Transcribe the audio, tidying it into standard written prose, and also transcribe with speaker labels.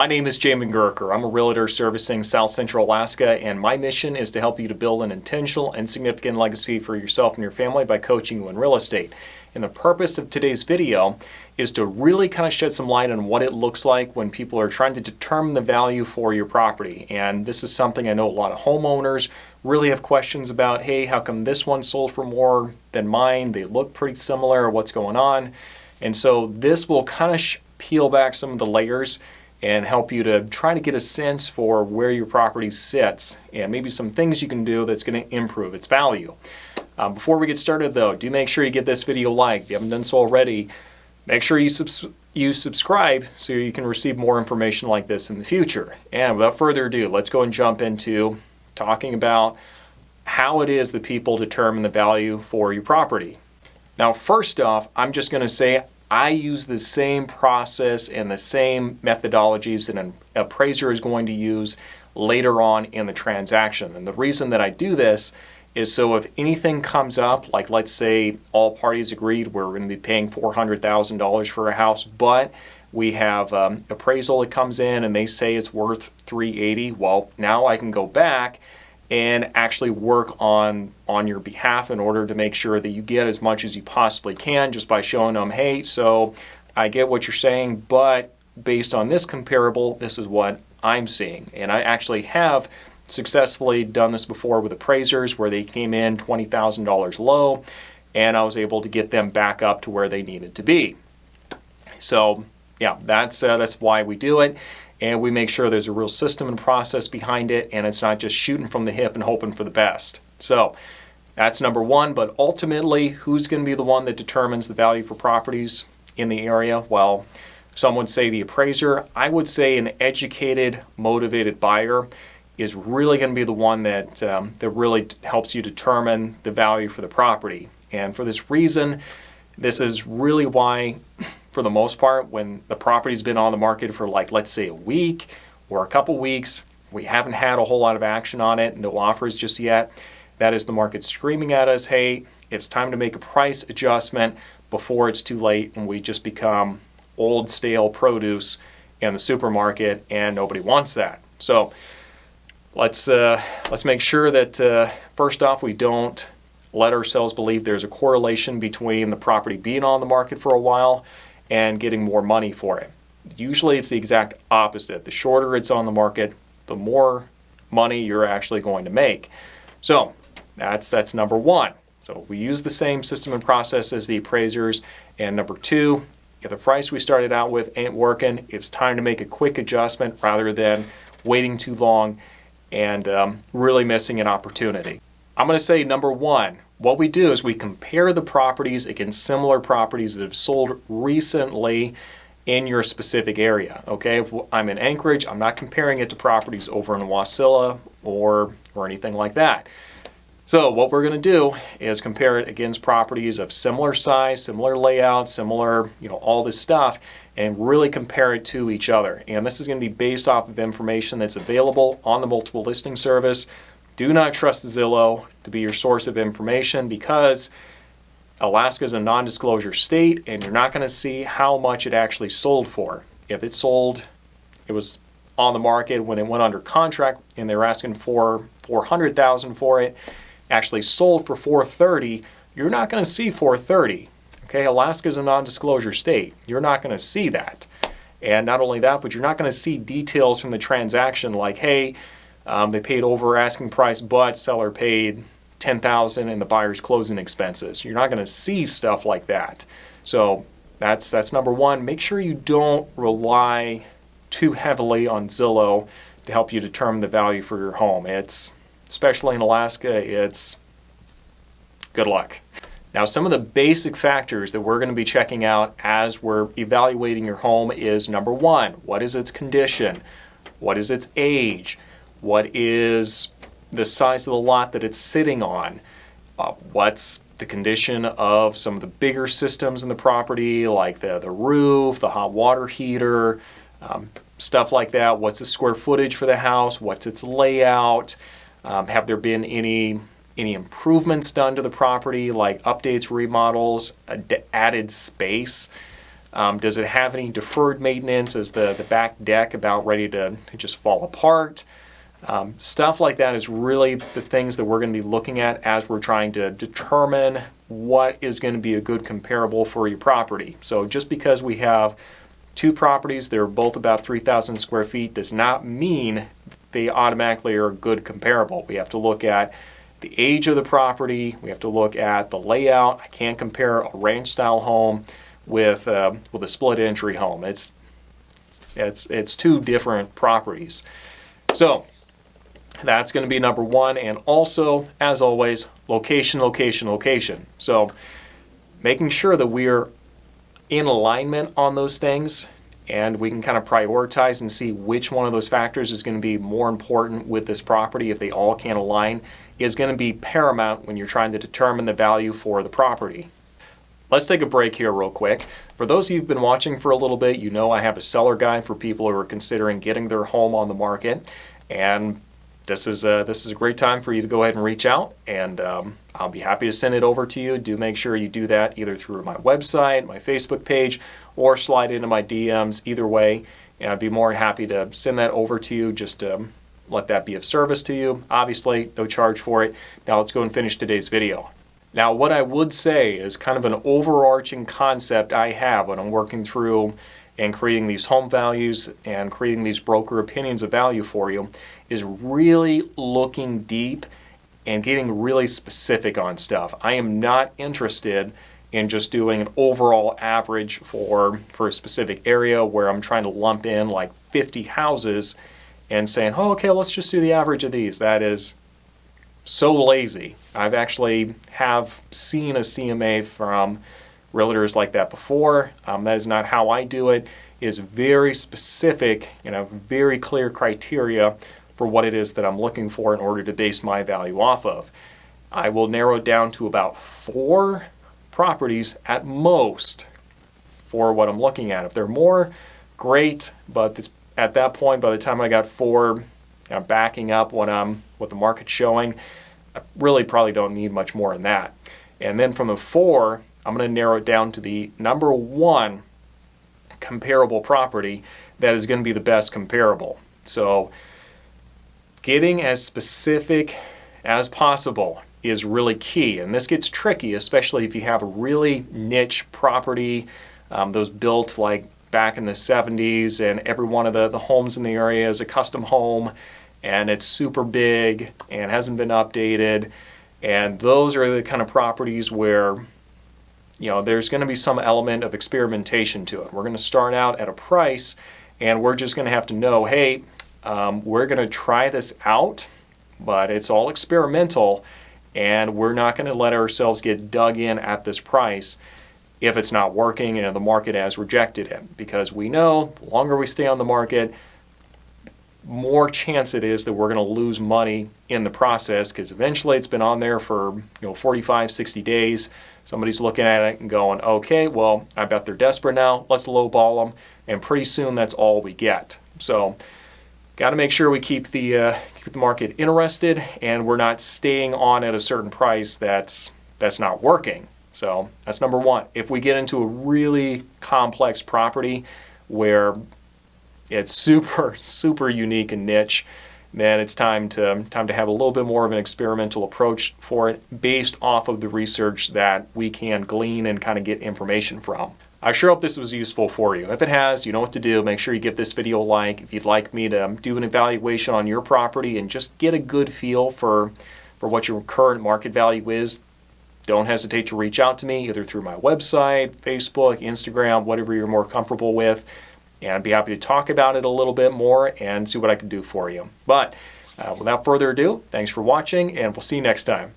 Speaker 1: My name is Jamin Goecker. I'm a realtor servicing South Central Alaska, and my mission is to help you to build an intentional and significant legacy for yourself and your family by coaching you in real estate. And the purpose of today's video is to really kind of shed some light on what it looks like when people are trying to determine the value for your property. And this is something I know a lot of homeowners really have questions about. Hey, how come this one sold for more than mine? They look pretty similar. What's going on? And so this will kind of peel back some of the layers and help you to try to get a sense for where your property sits and maybe some things you can do that's going to improve its value. Before we get started though, do make sure you get this video liked. If you haven't done so already, make sure you subscribe so you can receive more information like this in the future. And without further ado, let's go and jump into talking about how it is that people determine the value for your property. Now, first off, I'm just going to say I use the same process and the same methodologies that an appraiser is going to use later on in the transaction. And the reason that I do this is so if anything comes up, like let's say all parties agreed we're going to be paying $400,000 for a house, but we have appraisal that comes in and they say it's worth $380,000. Well, now I can go back and actually work on your behalf in order to make sure that you get as much as you possibly can just by showing them, hey, so I get what you're saying, but based on this comparable, this is what I'm seeing. And I actually have successfully done this before with appraisers where they came in $20,000 low and I was able to get them back up to where they needed to be. So yeah, that's why we do it. And we make sure there's a real system and process behind it, and it's not just shooting from the hip and hoping for the best. So that's number one, but ultimately, who's going to be the one that determines the value for properties in the area? Well, some would say the appraiser. I would say an educated, motivated buyer is really going to be the one that really helps you determine the value for the property. And for this reason, this is really why, for the most part, when the property's been on the market for like, let's say a week or a couple weeks, we haven't had a whole lot of action on it, no offers just yet. That is the market screaming at us, hey, it's time to make a price adjustment before it's too late and we just become old stale produce in the supermarket, and nobody wants that. So let's make sure that first off, we don't let ourselves believe there's a correlation between the property being on the market for a while and getting more money for it. Usually it's the exact opposite. The shorter it's on the market, the more money you're actually going to make. So that's number one. So we use the same system and process as the appraisers. And number two, if the price we started out with ain't working, it's time to make a quick adjustment rather than waiting too long and really missing an opportunity. I'm going to say number one, what we do is we compare the properties against similar properties that have sold recently in your specific area. Okay, if I'm in Anchorage, I'm not comparing it to properties over in Wasilla or anything like that. So what we're going to do is compare it against properties of similar size, similar layout, similar, all this stuff, and really compare it to each other. And this is going to be based off of information that's available on the multiple listing service. Do not trust Zillow to be your source of information because Alaska is a non-disclosure state and you're not going to see how much it actually sold for. If it was on the market when it went under contract and they were asking for $400,000 for it, actually sold for $430,000, you're not going to see $430,000. Okay, Alaska is a non-disclosure state. You're not going to see that. And not only that, but you're not going to see details from the transaction like, hey, they paid over asking price, but seller paid $10,000 in the buyer's closing expenses. You're not going to see stuff like that. So that's number one. Make sure you don't rely too heavily on Zillow to help you determine the value for your home. Especially in Alaska, it's good luck. Now, some of the basic factors that we're going to be checking out as we're evaluating your home is number one, what is its condition? What is its age? What is the size of the lot that it's sitting on? What's the condition of some of the bigger systems in the property, like the roof, the hot water heater, stuff like that? What's the square footage for the house? What's its layout? Have there been any improvements done to the property, like updates, remodels, added space? Does it have any deferred maintenance? Is the back deck about ready to just fall apart? Stuff like that is really the things that we're going to be looking at as we're trying to determine what is going to be a good comparable for your property. So just because we have two properties, they're both about 3,000 square feet, does not mean they automatically are a good comparable. We have to look at the age of the property. We have to look at the layout. I can't compare a ranch style home with a split entry home. It's two different properties. So that's going to be number one. And also, as always, location, location, location. So making sure that we're in alignment on those things, and we can kind of prioritize and see which one of those factors is going to be more important with this property. If they all can't align, is going to be paramount when you're trying to determine the value for the property. Let's take a break here real quick. For those of you who've been watching for a little bit, you know I have a seller guide for people who are considering getting their home on the market, and this is a great time for you to go ahead and reach out, and I'll be happy to send it over to you. Do make sure you do that either through my website, my Facebook page, or slide into my DMs, either way, and I'd be more than happy to send that over to you, just to let that be of service to you. Obviously, no charge for it. Now let's go and finish today's video. Now, what I would say is kind of an overarching concept I have when I'm working through and creating these home values and creating these broker opinions of value for you is really looking deep and getting really specific on stuff. I am not interested in just doing an overall average for a specific area where I'm trying to lump in like 50 houses and saying, oh, okay, let's just do the average of these. That is so lazy. I've actually have seen a CMA from realtors like that before. That is not how I do it. It is very specific, very clear criteria for what it is that I'm looking for in order to base my value off of. I will narrow it down to about 4 properties at most for what I'm looking at. If they're more, great, but at that point, by the time I got 4 backing up what the market's showing, I really probably don't need much more than that. And then from the 4, I'm going to narrow it down to the number 1 comparable property that is going to be the best comparable. So getting as specific as possible is really key. And this gets tricky, especially if you have a really niche property, those built like back in the 70s, and every one of the homes in the area is a custom home, and it's super big and hasn't been updated. And those are the kind of properties where there's going to be some element of experimentation to it. We're going to start out at a price, and we're just going to have to know, hey, we're going to try this out, but it's all experimental, and we're not going to let ourselves get dug in at this price if it's not working and the market has rejected it. Because we know the longer we stay on the market, more chance it is that we're going to lose money in the process, because eventually it's been on there for 45, 60 days. Somebody's looking at it and going, okay, well, I bet they're desperate now. Let's lowball them. And pretty soon that's all we get. So got to make sure we keep the market interested, and we're not staying on at a certain price that's not working. So that's number 1. If we get into a really complex property where it's super, super unique and niche, then it's time to have a little bit more of an experimental approach for it based off of the research that we can glean and kind of get information from. I sure hope this was useful for you. If it has, you know what to do. Make sure you give this video a like. If you'd like me to do an evaluation on your property and just get a good feel for what your current market value is, don't hesitate to reach out to me either through my website, Facebook, Instagram, whatever you're more comfortable with. And I'd be happy to talk about it a little bit more and see what I can do for you. But without further ado, thanks for watching, and we'll see you next time.